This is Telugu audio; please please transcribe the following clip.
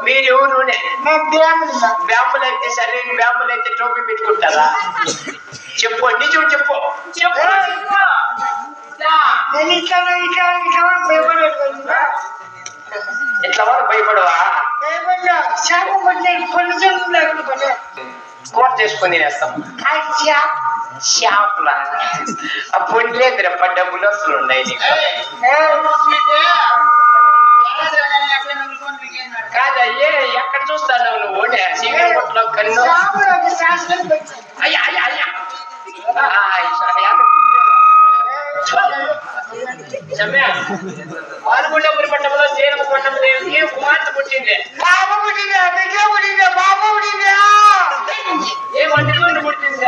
మీరు ఎవరు? బ్యాంబులు అయితే సరే, బ్యాంబులు అయితే టోపీ పెట్టుకుంటారా? చెప్పు, నిజం చెప్పు. ఎట్లా వాళ్ళు భయపడవా? కూర చేసుకుని తినేస్తాం. షాపులా ఆ పొండ్లేదురప్ప, డబ్బులు వస్తులు ఉన్నాయి నీకు. కాదా, ఎక్కడ చూస్తాను నువ్వు? చీకటి కొట్లో కన్ను. అయ్యా అయ్యా అయ్యా పాల్గొండపురి పట్టణంలో జీరమ కొండపు దేవికి కుమార్తె పుట్టింది. బాబు పుట్టిందా? బిడ్డ పుట్టిందా? బాబు పుట్టిందా? ఏ వంటి పుట్టింది?